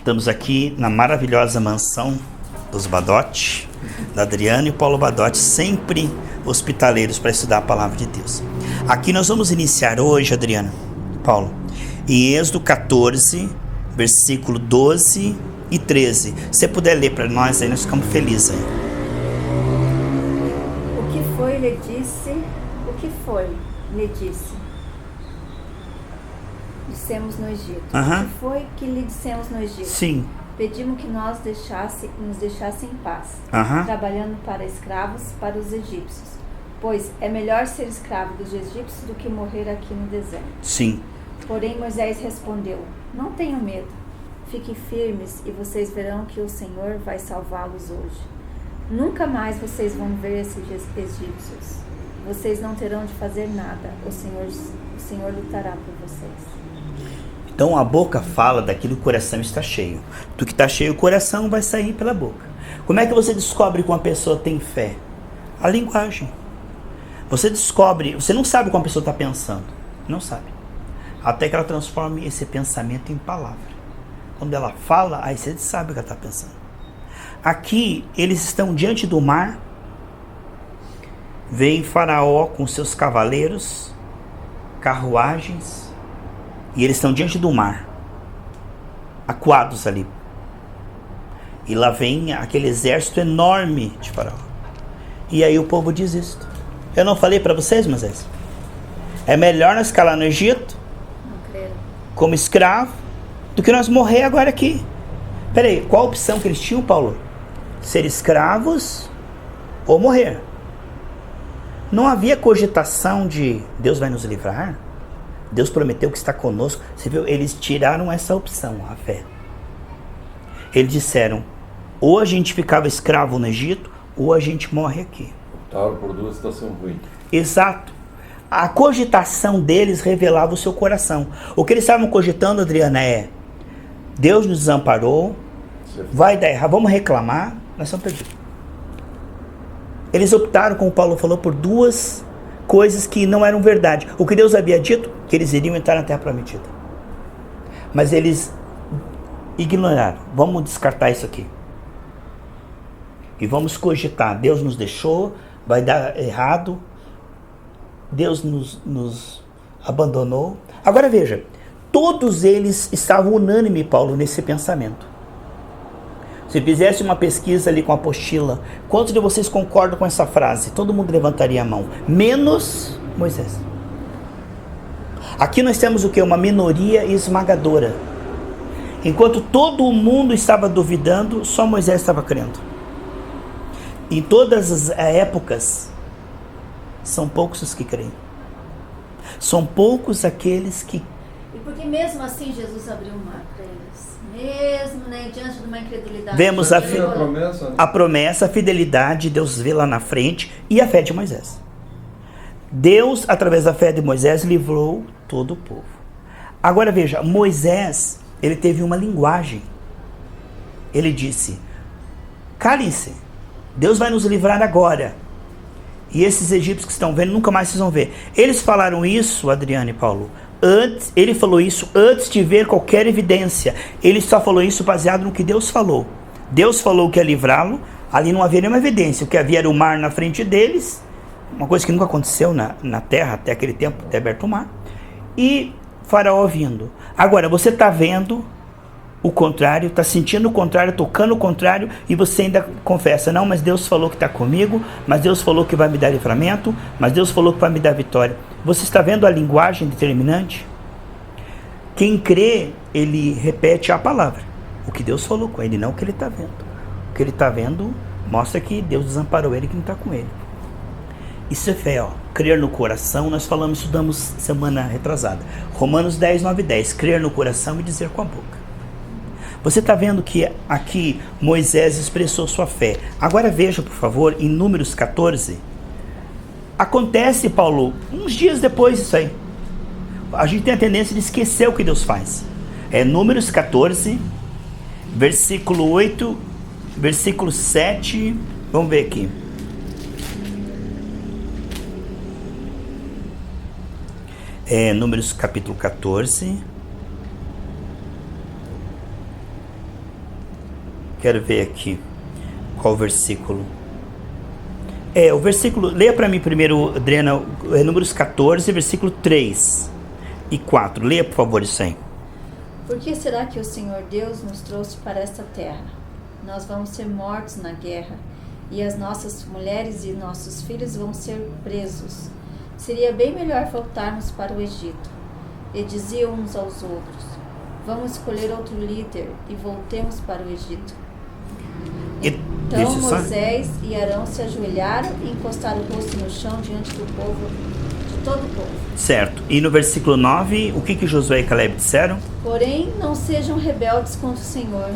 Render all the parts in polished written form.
Estamos aqui na maravilhosa mansão dos Badotti, da Adriana e Paulo Badotti, sempre hospitaleiros para estudar a palavra de Deus. Aqui nós vamos iniciar hoje, Adriana, Paulo, em Êxodo 14, versículo 12 e 13. Se você puder ler para nós, aí nós ficamos felizes. Aí. O que foi, lhe disse? Dissemos no Egito. O que foi que lhe dissemos no Egito? Sim. Pedimos que nos deixasse em paz, trabalhando para escravos para os egípcios, pois é melhor ser escravo dos egípcios do que morrer aqui no deserto. Sim. Porém Moisés respondeu: não tenham medo, fiquem firmes e vocês verão que o Senhor vai salvá-los hoje. Nunca mais vocês vão ver esses egípcios. Vocês não terão de fazer nada. O Senhor lutará por vocês. Então a boca fala daquilo que o coração está cheio. Do que está cheio o coração vai sair pela boca. Como é que você descobre que uma pessoa tem fé? A linguagem. Você descobre, você não sabe como a pessoa está pensando. Não sabe. Até que ela transforme esse pensamento em palavra. Quando ela fala, aí você sabe o que ela está pensando. Aqui eles estão diante do mar. Vem Faraó com seus cavaleiros, carruagens, e eles estão diante do mar, acuados ali. E lá vem aquele exército enorme de Faraó. E aí o povo diz isto: eu não falei para vocês, Moisés? É melhor nós ficar lá no Egito, como escravo, do que nós morrer agora aqui. Peraí, qual a opção que eles tinham, Paulo? Ser escravos ou morrer? Não havia cogitação de Deus vai nos livrar? Deus prometeu que está conosco. Você viu? Eles tiraram essa opção, a fé. Eles disseram: ou a gente ficava escravo no Egito, ou a gente morre aqui. Optaram por duas situações ruins. Exato. A cogitação deles revelava o seu coração. O que eles estavam cogitando, Adriana, é: Deus nos desamparou, vai dar errado, vamos reclamar, nós estamos perdidos. Eles optaram, como o Paulo falou, por duas coisas que não eram verdade. O que Deus havia dito, que eles iriam entrar na Terra Prometida. Mas eles ignoraram. Vamos descartar isso aqui. E vamos cogitar. Deus nos deixou, vai dar errado. Deus nos abandonou. Agora veja, todos eles estavam unânimes, Paulo, nesse pensamento. Se fizesse uma pesquisa ali com a apostila, quantos de vocês concordam com essa frase? Todo mundo levantaria a mão, menos Moisés. Aqui nós temos o que? Uma minoria esmagadora. Enquanto todo mundo estava duvidando, só Moisés estava crendo. Em todas as épocas, são poucos os que creem. São poucos aqueles que... E porque mesmo assim Jesus abriu o mar para eles? Mesmo, diante de uma incredulidade. Vemos a promessa, a fidelidade, Deus vê lá na frente, e a fé de Moisés. Deus, através da fé de Moisés, livrou todo o povo. Agora veja, Moisés, ele teve uma linguagem. Ele disse: calem-se, Deus vai nos livrar agora. E esses egípcios que estão vendo, nunca mais vocês vão ver. Eles falaram isso, Adriana e Paulo, ele falou isso antes de ver qualquer evidência. Ele só falou isso baseado no que Deus falou. Deus falou que ia livrá-lo, ali não havia nenhuma evidência. O que havia era o mar na frente deles, uma coisa que nunca aconteceu na terra até aquele tempo, ter aberto o mar, e Faraó vindo. Agora, você está vendo o contrário, está sentindo o contrário, tocando o contrário, e você ainda confessa: não, mas Deus falou que está comigo, mas Deus falou que vai me dar livramento, mas Deus falou que vai me dar vitória. Você está vendo a linguagem determinante? Quem crê, ele repete a palavra, o que Deus falou com ele, não o que ele está vendo. O que ele está vendo mostra que Deus desamparou ele, que não está com ele. Isso é fé, ó. Crer no coração, nós estudamos semana retrasada. Romanos 10, 9 e 10. Crer no coração e dizer com a boca. Você está vendo que aqui Moisés expressou sua fé. Agora veja, por favor, em Números 14. Acontece, Paulo, uns dias depois disso aí. A gente tem a tendência de esquecer o que Deus faz. É Números 14, versículo 8, versículo 7. Vamos ver aqui. Números capítulo 14. Quero ver aqui qual o versículo. O versículo, leia para mim primeiro, Adriana, Números 14, versículo 3 e 4. Leia, por favor, isso aí. Por que será que o Senhor Deus nos trouxe para esta terra? Nós vamos ser mortos na guerra, e as nossas mulheres e nossos filhos vão ser presos. Seria bem melhor voltarmos para o Egito. E diziam uns aos outros: vamos escolher outro líder e voltemos para o Egito. Então Moisés e Arão se ajoelharam e encostaram o rosto no chão diante do povo, de todo o povo. Certo. E no versículo 9, o que Josué e Caleb disseram? Porém, não sejam rebeldes contra o Senhor,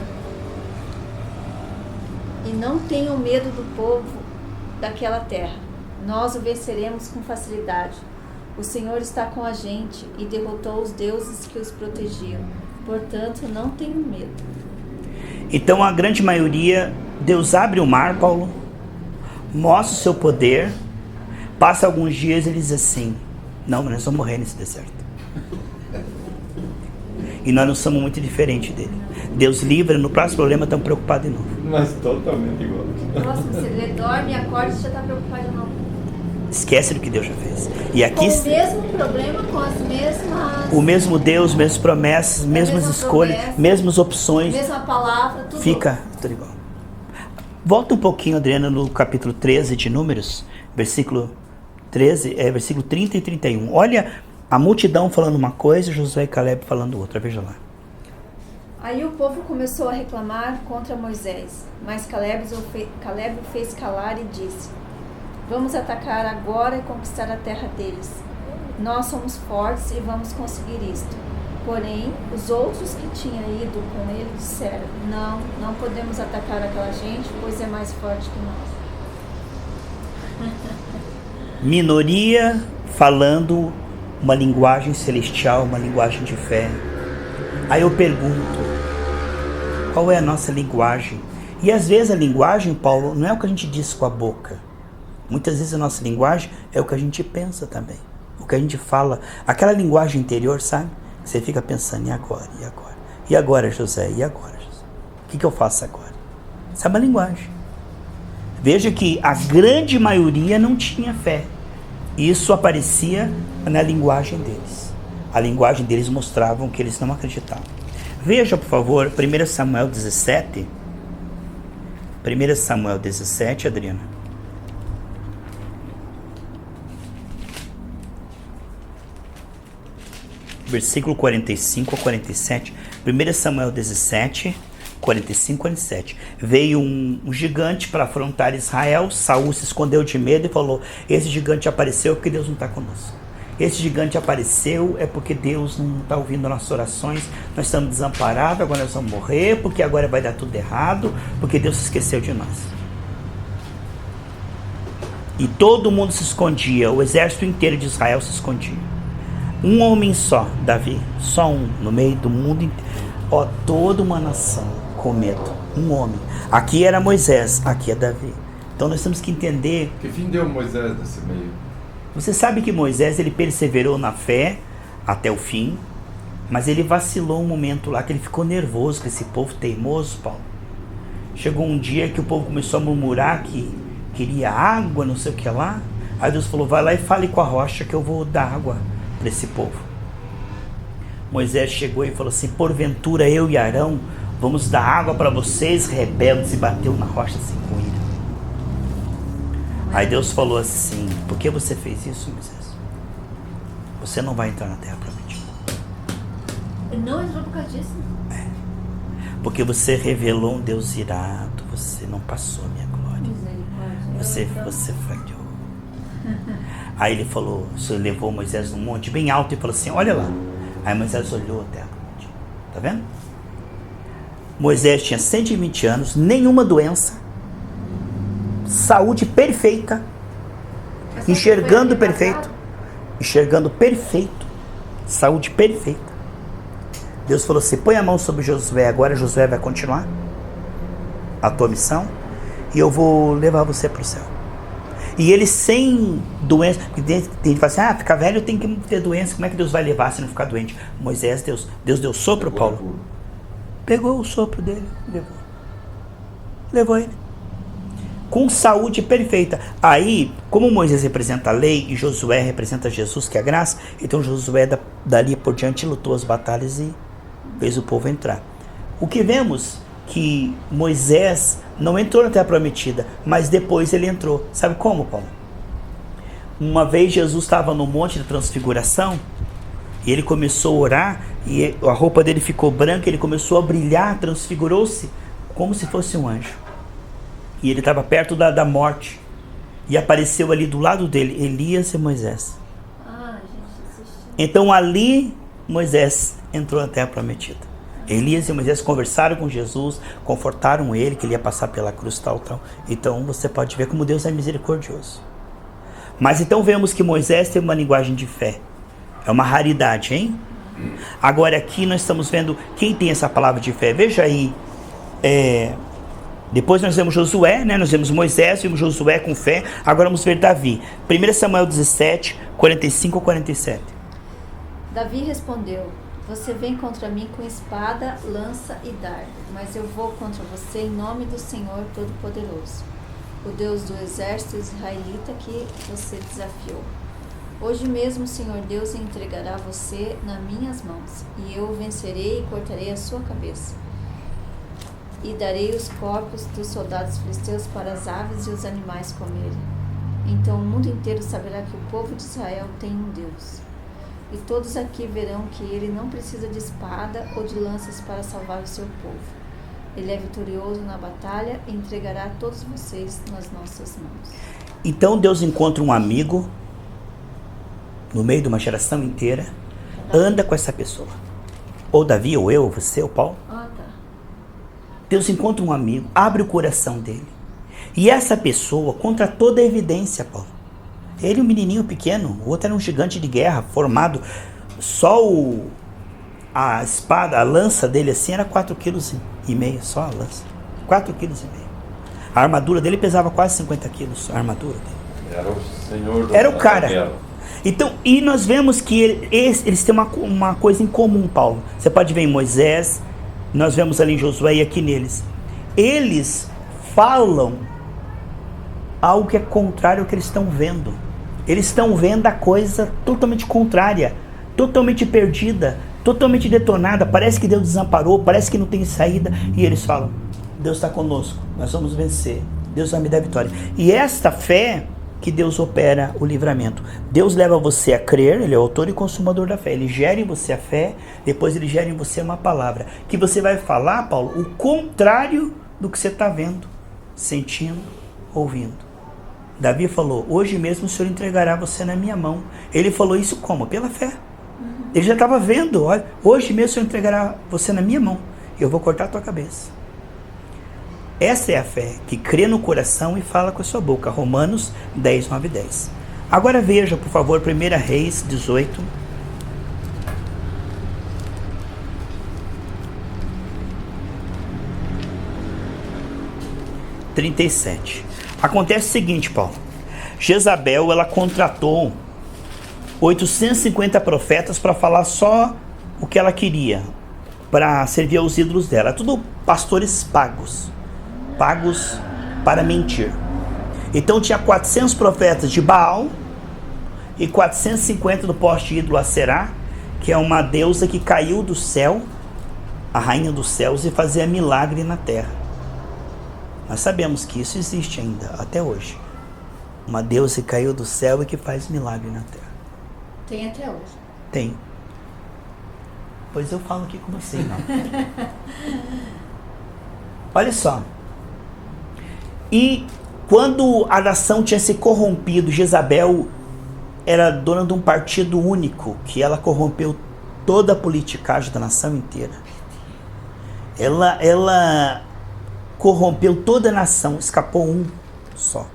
e não tenham medo do povo daquela terra. Nós o venceremos com facilidade. O Senhor está com a gente e derrotou os deuses que os protegiam. Portanto, não tenham medo. Então, a grande maioria, Deus abre o mar, Paulo, mostra o seu poder, passa alguns dias e ele diz assim: não, mas nós vamos morrer nesse deserto. E nós não somos muito diferentes dele. Deus livra, no próximo problema estamos preocupados de novo. Mas totalmente igual. Nossa, você dorme e acorda e já está preocupado de novo. Esquece do que Deus já fez. E aqui, com o mesmo problema, com as mesmas... O mesmo Deus, mesmas promessas, mesmas escolhas, mesmas opções. Mesma palavra, tudo. Fica tudo igual. Volta um pouquinho, Adriana, no capítulo 13 de Números, versículo 13, versículo 30 e 31. Olha a multidão falando uma coisa e Josué e Caleb falando outra. Veja lá. Aí o povo começou a reclamar contra Moisés, mas Caleb o fez calar e disse: vamos atacar agora e conquistar a terra deles. Nós somos fortes e vamos conseguir isto. Porém, os outros que tinham ido com ele disseram: não podemos atacar aquela gente, pois é mais forte que nós. Minoria falando uma linguagem celestial, uma linguagem de fé. Aí eu pergunto, qual é a nossa linguagem? E às vezes a linguagem, Paulo, não é o que a gente diz com a boca. Muitas vezes a nossa linguagem é o que a gente pensa também. O que a gente fala, aquela linguagem interior, sabe? Você fica pensando, e agora? E agora? E agora, José? E agora, José? O que eu faço agora? Isso é uma linguagem. Veja que a grande maioria não tinha fé. Isso aparecia na linguagem deles. A linguagem deles mostrava que eles não acreditavam. Veja, por favor, 1 Samuel 17. 1 Samuel 17, Adriana. Versículo 45 a 47. 1 Samuel 17, 45 a 47. Veio um gigante para afrontar Israel. Saul se escondeu de medo e falou: esse gigante apareceu porque Deus não está conosco. Esse gigante apareceu é porque Deus não está ouvindo nossas orações. Nós estamos desamparados, agora nós vamos morrer, porque agora vai dar tudo errado, porque Deus se esqueceu de nós. E todo mundo se escondia, o exército inteiro de Israel se escondia. Um homem só, Davi, só um, no meio do mundo inteiro. Toda uma nação com medo, um homem. Aqui era Moisés, aqui é Davi. Então nós temos que entender... Que fim deu Moisés nesse meio? Você sabe que Moisés, ele perseverou na fé até o fim, mas ele vacilou um momento lá, que ele ficou nervoso com esse povo teimoso, Paulo. Chegou um dia que o povo começou a murmurar que queria água, não sei o que lá. Aí Deus falou: vai lá e fale com a rocha que eu vou dar água para esse povo. Moisés chegou e falou assim: porventura eu e Arão vamos dar água para vocês, rebeldes, e bateu na rocha assim com ira. Aí Deus falou assim: por que você fez isso, Moisés? Você não vai entrar na terra prometida. Ele não entrou por causa disso? Porque você revelou um Deus irado, você não passou a minha glória. Você falhou. Aí ele falou, você levou Moisés num monte bem alto e falou assim: olha lá. Aí Moisés olhou a terra prometida. Tá vendo? Moisés tinha 120 anos, nenhuma doença, saúde perfeita, enxergando perfeito, saúde perfeita. Deus falou assim: põe a mão sobre Josué, agora Josué vai continuar a tua missão e eu vou levar você para o céu. E ele sem doença, porque tem gente que fala assim: ficar velho tem que ter doença, como é que Deus vai levar se não ficar doente? Moisés, Deus deu sopro, Paulo. Pegou o sopro dele e levou. levou ele. Com saúde perfeita. Aí, como Moisés representa a lei e Josué representa Jesus, que é a graça, então Josué dali por diante lutou as batalhas e fez o povo entrar. O que vemos que Moisés não entrou na terra prometida, mas depois ele entrou. Sabe como, Paulo? Uma vez Jesus estava no monte de transfiguração e ele começou a orar e a roupa dele ficou branca, ele começou a brilhar, transfigurou-se como se fosse um anjo. E ele estava perto da morte. E apareceu ali do lado dele Elias e Moisés. Então ali Moisés entrou na terra prometida. Elias e Moisés conversaram com Jesus, confortaram ele que ele ia passar pela cruz tal. Então você pode ver como Deus é misericordioso. Mas então vemos que Moisés tem uma linguagem de fé. É uma raridade, hein? Agora aqui nós estamos vendo quem tem essa palavra de fé. Veja aí, depois nós vemos Josué, né? Nós vemos Moisés, vimos Josué com fé. Agora vamos ver Davi. 1 Samuel 17, 45 a 47. Davi respondeu: você vem contra mim com espada, lança e dardo, mas eu vou contra você em nome do Senhor Todo-Poderoso, o Deus do exército israelita que você desafiou. Hoje mesmo o Senhor Deus entregará você nas minhas mãos, e eu o vencerei e cortarei a sua cabeça. E darei os corpos dos soldados filisteus para as aves e os animais comerem. Então o mundo inteiro saberá que o povo de Israel tem um Deus. E todos aqui verão que ele não precisa de espada ou de lanças para salvar o seu povo. Ele é vitorioso na batalha e entregará todos vocês nas nossas mãos. Então Deus encontra um amigo no meio de uma geração inteira, anda com essa pessoa. Ou Davi, ou eu, ou você, ou Paulo. Deus encontra um amigo, abre o coração dele. E essa pessoa, contra toda a evidência, Paulo. Ele um menininho pequeno, o outro era um gigante de guerra, formado. Só a espada, a lança dele assim era 4,5 kg, só a lança. 4,5 kg. A armadura dele pesava quase 50 quilos, a armadura dele. Era o senhor do Era o cara. guerra. Então, e nós vemos que eles têm uma coisa em comum, Paulo. Você pode ver em Moisés, nós vemos ali em Josué e aqui neles. Eles falam algo que é contrário ao que eles estão vendo. Eles estão vendo a coisa totalmente contrária, totalmente perdida, totalmente detonada. Parece que Deus desamparou, parece que não tem saída. E eles falam: Deus está conosco, nós vamos vencer, Deus vai me dar vitória. E esta fé que Deus opera o livramento. Deus leva você a crer, Ele é o autor e consumador da fé. Ele gera em você a fé, depois Ele gera em você uma palavra, que você vai falar, Paulo, o contrário do que você está vendo, sentindo, ouvindo. Davi falou: hoje mesmo o Senhor entregará você na minha mão. Ele falou isso como? Pela fé. Ele já estava vendo: olha, hoje mesmo o Senhor entregará você na minha mão, eu vou cortar a tua cabeça. Essa é a fé que crê no coração e fala com a sua boca. Romanos 10, 9 e 10. Agora veja, por favor, 1 Reis 18. Acontece o seguinte, Paulo. Jezabel, ela contratou 850 profetas para falar só o que ela queria, para servir aos ídolos dela. Tudo pastores pagos para mentir. Então tinha 400 profetas de Baal e 450 do poste ídolo Aserá, que é uma deusa que caiu do céu, a rainha dos céus, e fazia milagre na terra. Nós sabemos que isso existe ainda, até hoje. Uma deusa que caiu do céu e que faz milagre na terra. Tem até hoje. Tem. Pois eu falo aqui com você, não. Olha só. E quando a nação tinha se corrompido, Jezabel era dona de um partido único, que ela corrompeu toda a politicagem da nação inteira. Ela corrompeu toda a nação, escapou um só.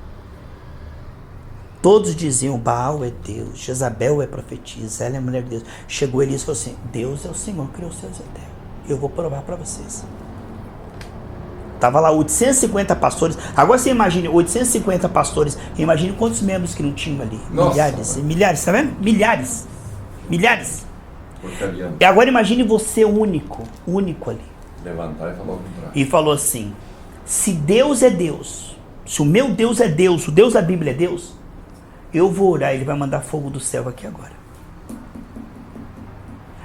Todos diziam: Baal é Deus, Jezabel é profetisa, ela é mulher de Deus. Chegou Elias e falou assim: Deus é o Senhor, criou os céus e a terra. Eu vou provar para vocês. Tava lá 850 pastores. Agora você imagine 850 pastores. Imagine quantos membros que não tinham ali. Nossa, milhares, mano. Milhares, tá vendo? Milhares. Porcaria. E agora imagine você único ali. Levantar e falar o contrário. E falou assim: Se Deus é Deus, se o meu Deus é Deus, o Deus da Bíblia é Deus, eu vou orar, ele vai mandar fogo do céu aqui agora.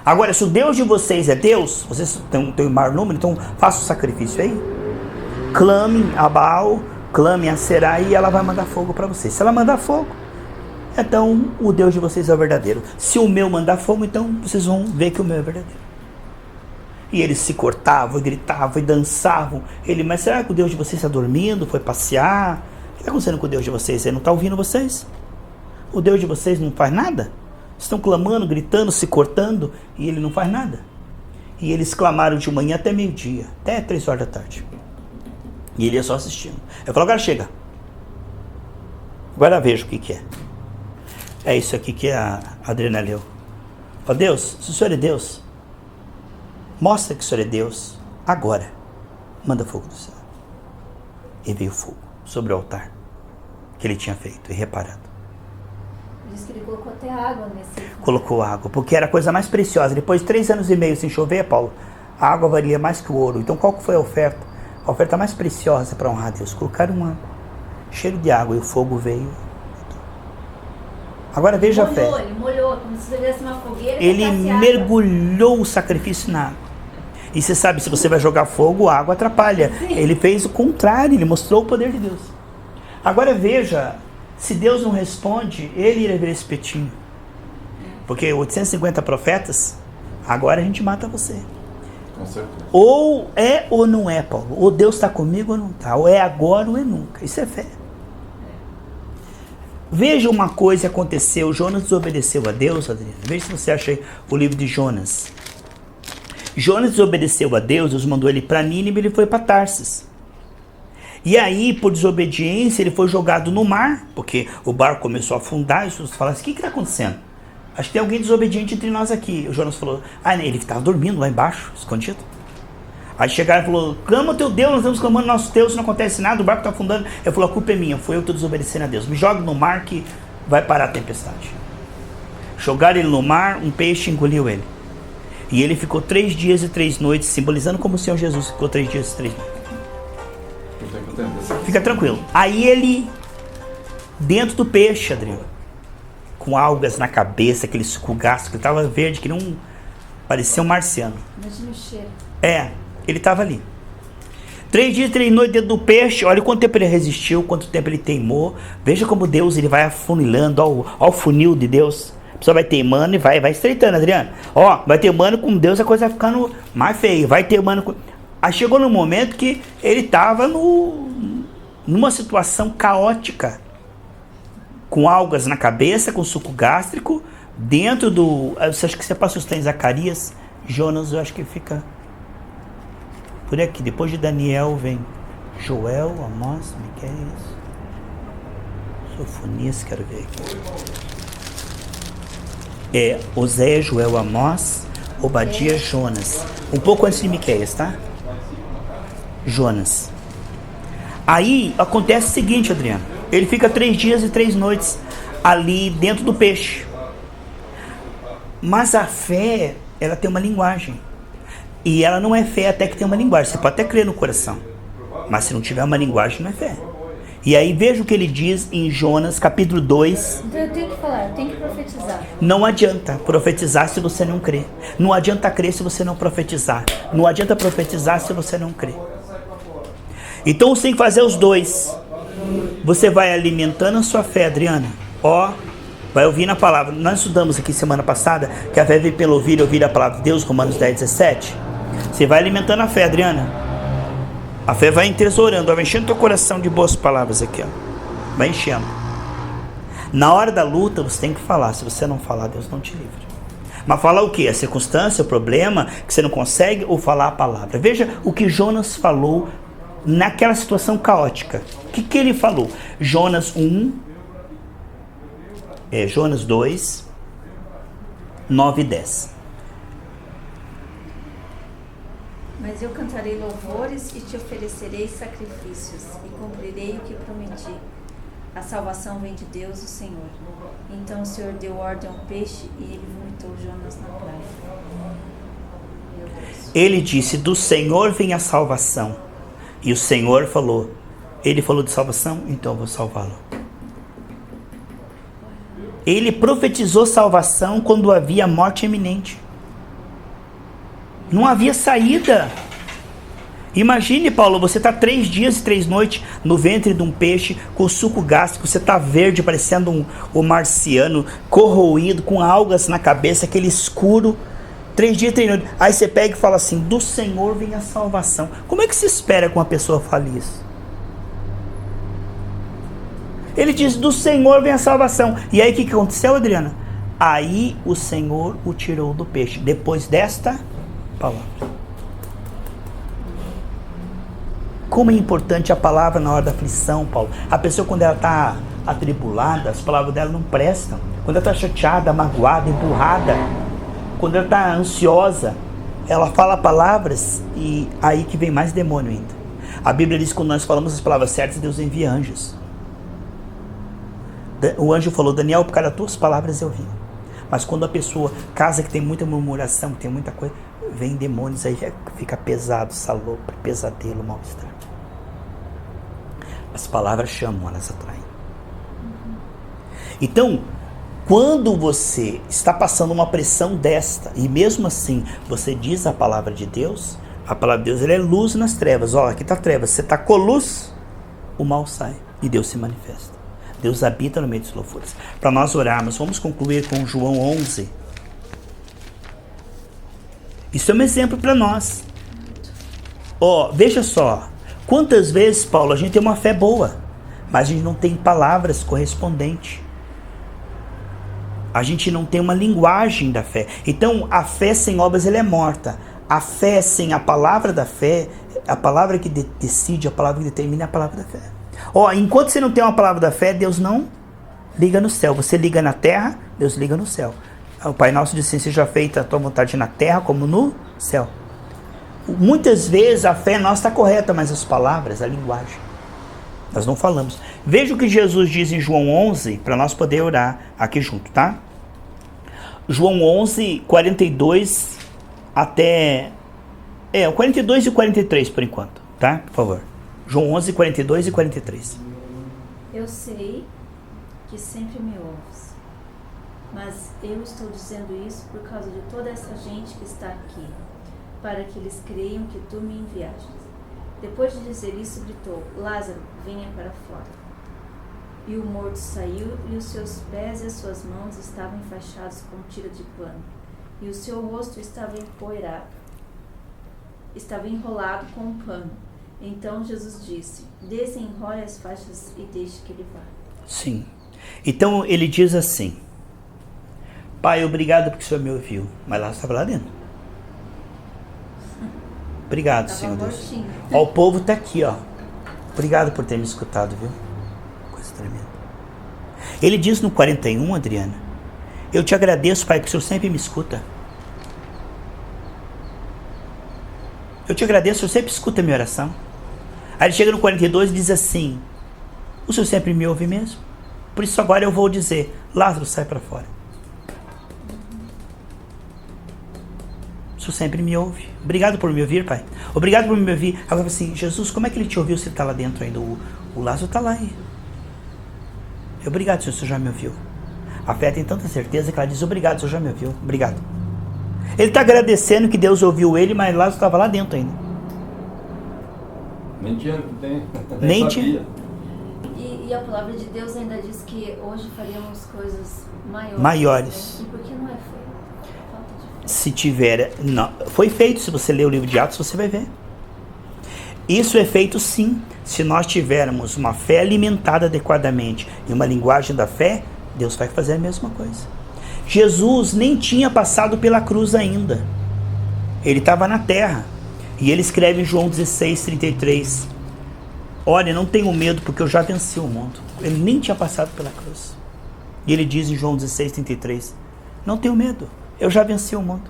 Agora, se o Deus de vocês é Deus, vocês têm o maior número, então faça o sacrifício aí. Clame a Baal, clame a Serai e ela vai mandar fogo para vocês. Se ela mandar fogo, então o Deus de vocês é o verdadeiro. Se o meu mandar fogo, então vocês vão ver que o meu é verdadeiro. E eles se cortavam, e gritavam, e dançavam. Mas será que o Deus de vocês está dormindo? Foi passear? O que está acontecendo com o Deus de vocês? Ele não está ouvindo vocês? O Deus de vocês não faz nada? Estão clamando, gritando, se cortando, e ele não faz nada. E eles clamaram de manhã até meio-dia, até 3 horas da tarde. E ele ia só assistindo. Eu falei, agora chega. Agora veja o que é. É isso aqui que a Adriana leu. Ó Deus, se o Senhor é Deus, mostra que o Senhor é Deus agora. Manda fogo do céu. E veio fogo sobre o altar que ele tinha feito e reparado. Diz que ele colocou até água nesse... Colocou água, porque era a coisa mais preciosa. Depois de 3 anos e meio sem chover, Paulo, a água valia mais que o ouro. Então qual foi a oferta? A oferta mais preciosa para honrar a Deus. Colocaram água, cheiro de água, e o fogo veio. Agora veja a fé. Ele molhou, como se tivesse uma fogueira. Ele mergulhou o sacrifício na água. E você sabe, se você vai jogar fogo, a água atrapalha. Sim. Ele fez o contrário, ele mostrou o poder de Deus. Agora veja, se Deus não responde, ele irá ver esse petinho. Porque 850 profetas, agora a gente mata você. Com certeza. Ou é ou não é, Paulo. Ou Deus está comigo ou não está. Ou é agora ou é nunca. Isso é fé. Veja uma coisa que aconteceu. Jonas desobedeceu a Deus, Adriana. Veja se você acha aí o livro de Jonas. Jonas desobedeceu a Deus, Deus mandou ele para Nínive, ele foi para Tarsis. E aí, por desobediência, ele foi jogado no mar, porque o barco começou a afundar, e as pessoas falaram assim, o que está acontecendo? Acho que tem alguém desobediente entre nós aqui. O Jonas falou, ele estava dormindo lá embaixo, escondido. Aí chegaram e falou, clama o teu Deus, nós estamos clamando nosso Deus, não acontece nada, o barco está afundando. Ele falou, a culpa é minha, foi eu que estou desobedecendo a Deus. Me joga no mar que vai parar a tempestade. Jogaram ele no mar, um peixe engoliu ele. E ele ficou 3 dias e 3 noites, simbolizando como o Senhor Jesus ficou 3 dias e 3 noites. Fica tranquilo. Aí ele, dentro do peixe, Adriano, com algas na cabeça, aquele sucugaço, que estava verde, que não parecia um marciano. Imagina o cheiro. Ele estava ali. 3 dias e 3 noites dentro do peixe. Olha quanto tempo ele resistiu, quanto tempo ele teimou. Veja como Deus ele vai afunilando, ó o funil de Deus. A pessoa vai teimando e vai estreitando, Adriano. Vai teimando com Deus, a coisa vai ficando mais feia. Vai teimando com... Aí chegou no momento que ele estava numa situação caótica. Com algas na cabeça, com suco gástrico, dentro do... Você acha que você passa os trens Zacarias? Jonas, eu acho que fica por aqui. Depois de Daniel vem Joel, Amós, Miqueias, Sofonias, quero ver aqui. Oséias, Joel, Amós, Obadias, Jonas. Um pouco antes de Miqueias, tá? Jonas. Aí acontece o seguinte, Adriano. Ele fica 3 dias e 3 noites ali dentro do peixe. Mas a fé, ela tem uma linguagem. E ela não é fé até que tem uma linguagem. Você pode até crer no coração. Mas se não tiver uma linguagem, não é fé. E aí veja o que ele diz em Jonas, capítulo 2. Então eu tenho que falar, eu tenho que profetizar. Não adianta profetizar se você não crê. Não adianta crer se você não profetizar. Não adianta profetizar se você não crê. Então você tem que fazer os dois. Você vai alimentando a sua fé, Adriana. Vai ouvindo a palavra. Nós estudamos aqui semana passada que a fé vem pelo ouvir a palavra de Deus, Romanos 10, 17. Você vai alimentando a fé, Adriana. A fé vai entesourando, vai enchendo teu coração de boas palavras aqui, vai enchendo. Na hora da luta você tem que falar. Se você não falar, Deus não te livra. Mas falar o que? A circunstância, o problema que você não consegue, ou falar a palavra? Veja o que Jonas falou naquela situação caótica. O que ele falou? Jonas 2, 9 e 10. Mas eu cantarei louvores e te oferecerei sacrifícios, e cumprirei o que prometi. A salvação vem de Deus, o Senhor. Então o Senhor deu ordem ao peixe, e ele vomitou Jonas na praia. Ele disse, do Senhor vem a salvação, E o Senhor falou, ele falou de salvação, então eu vou salvá-lo. Ele profetizou salvação quando havia morte iminente. Não havia saída. Imagine, Paulo, você está 3 dias e 3 noites no ventre de um peixe, com o suco gástrico, você está verde, parecendo um marciano, corroído, com algas na cabeça, aquele escuro, 3 dias e 3 noites. Aí você pega e fala assim, do Senhor vem a salvação. Como é que se espera que uma pessoa fale isso? Ele diz, do Senhor vem a salvação. E aí o que aconteceu, Adriana? Aí o Senhor o tirou do peixe, depois desta palavra. Como é importante a palavra na hora da aflição, Paulo. A pessoa, quando ela está atribulada, as palavras dela não prestam. Quando ela está chateada, magoada, emburrada, quando ela está ansiosa, ela fala palavras e aí que vem mais demônio ainda. A Bíblia diz que quando nós falamos as palavras certas, Deus envia anjos. O anjo falou, Daniel, por causa das tuas palavras eu vim. Mas quando a pessoa casa que tem muita murmuração, que tem muita coisa, vem demônios, aí fica pesado, salopro, pesadelo, mal-estar. As palavras chamam, elas atraem. Então, quando você está passando uma pressão desta, e mesmo assim você diz a palavra de Deus, a palavra de Deus ela é luz nas trevas. Ó, aqui está trevas, você está com luz, o mal sai e Deus se manifesta. Deus habita no meio dos louvores. Para nós orarmos, vamos concluir com João 11. Isso é um exemplo para nós. Ó, veja só. Quantas vezes, Paulo, a gente tem uma fé boa, mas a gente não tem palavras correspondentes. A gente não tem uma linguagem da fé. Então, a fé sem obras ela é morta. A fé sem a palavra da fé, a palavra que decide, a palavra que determina é a palavra da fé. Ó, enquanto você não tem uma palavra da fé, Deus não liga no céu. Você liga na terra, Deus liga no céu. O Pai Nosso diz assim, seja feita a tua vontade na terra como no céu. Muitas vezes a fé nossa está correta, mas as palavras, a linguagem, nós não falamos. Veja o que Jesus diz em João 11, para nós poder orar aqui junto, tá? João 11, 42 até... o 42 e o 43 por enquanto, tá? Por favor. João 11, 42 e 43. Eu sei que sempre me ouves, mas eu estou dizendo isso por causa de toda essa gente que está aqui, para que eles creiam que tu me enviaste. Depois de dizer isso, gritou, Lázaro, venha para fora. E o morto saiu, e os seus pés e as suas mãos estavam enfaixados com tira de pano, e o seu rosto estava empoeirado, estava enrolado com um pano. Então Jesus disse, desenrole as faixas e deixe que ele vá. Sim. Então ele diz assim, Pai, obrigado porque o Senhor me ouviu. Mas Lázaro estava lá dentro. Obrigado, Senhor Deus. Ó, o povo está aqui, ó. Obrigado por ter me escutado, viu? Coisa tremenda. Ele diz no 41, Adriana, eu te agradeço, Pai, que o Senhor sempre me escuta. Eu te agradeço, o Senhor sempre escuta a minha oração. Aí ele chega no 42 e diz assim, o Senhor sempre me ouve mesmo? Por isso agora eu vou dizer, Lázaro, sai para fora. O Senhor sempre me ouve. Obrigado por me ouvir, Pai. Obrigado por me ouvir. Agora assim, Jesus, como é que ele te ouviu se ele está lá dentro ainda? O Lázaro está lá aí. Obrigado, Senhor, o Senhor já me ouviu. A fé tem tanta certeza que ela diz, obrigado, o Senhor já me ouviu. Obrigado. Ele está agradecendo que Deus ouviu ele, mas Lázaro estava lá dentro ainda. Nem tinha, nem tinha. E a palavra de Deus ainda diz que hoje faríamos coisas maiores. Né? E por que não é feito? Falta de fé. Se tiver... Não, foi feito, se você ler o livro de Atos, você vai ver. Isso é feito sim, se nós tivermos uma fé alimentada adequadamente e uma linguagem da fé, Deus vai fazer a mesma coisa. Jesus nem tinha passado pela cruz ainda. Ele estava na terra. E ele escreve em João 16, 33. Olha, não tenho medo porque eu já venci o mundo. Ele nem tinha passado pela cruz. E ele diz em João 16, 33. Não tenho medo, eu já venci o mundo.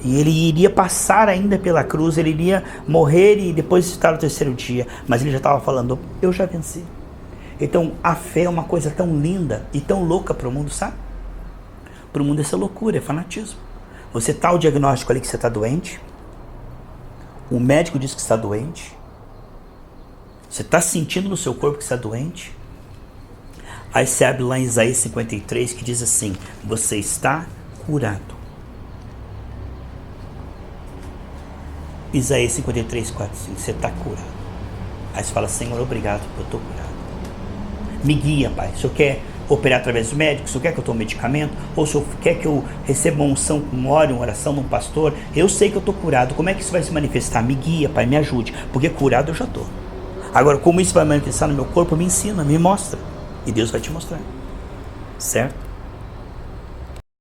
E ele iria passar ainda pela cruz. Ele iria morrer e depois estar no terceiro dia. Mas ele já estava falando, eu já venci. Então a fé é uma coisa tão linda e tão louca para o mundo, sabe? Para o mundo essa loucura, é fanatismo. Você tá o diagnóstico ali que você está doente. O médico diz que está doente. Você está sentindo no seu corpo que está doente? Aí você abre lá em Isaías 53 que diz assim: você está curado. Isaías 53, 4, 5, você está curado. Aí você fala: Senhor, obrigado, eu estou curado. Me guia, Pai. O Senhor quer operar através do médico? O Senhor quer que eu tome medicamento? Ou o Senhor quer que eu receba uma unção, uma oração de um pastor? Eu sei que eu estou curado. Como é que isso vai se manifestar? Me guia, Pai, me ajude. Porque curado eu já estou. Agora, como isso vai manifestar no meu corpo, me ensina, me mostra. E Deus vai te mostrar. Certo?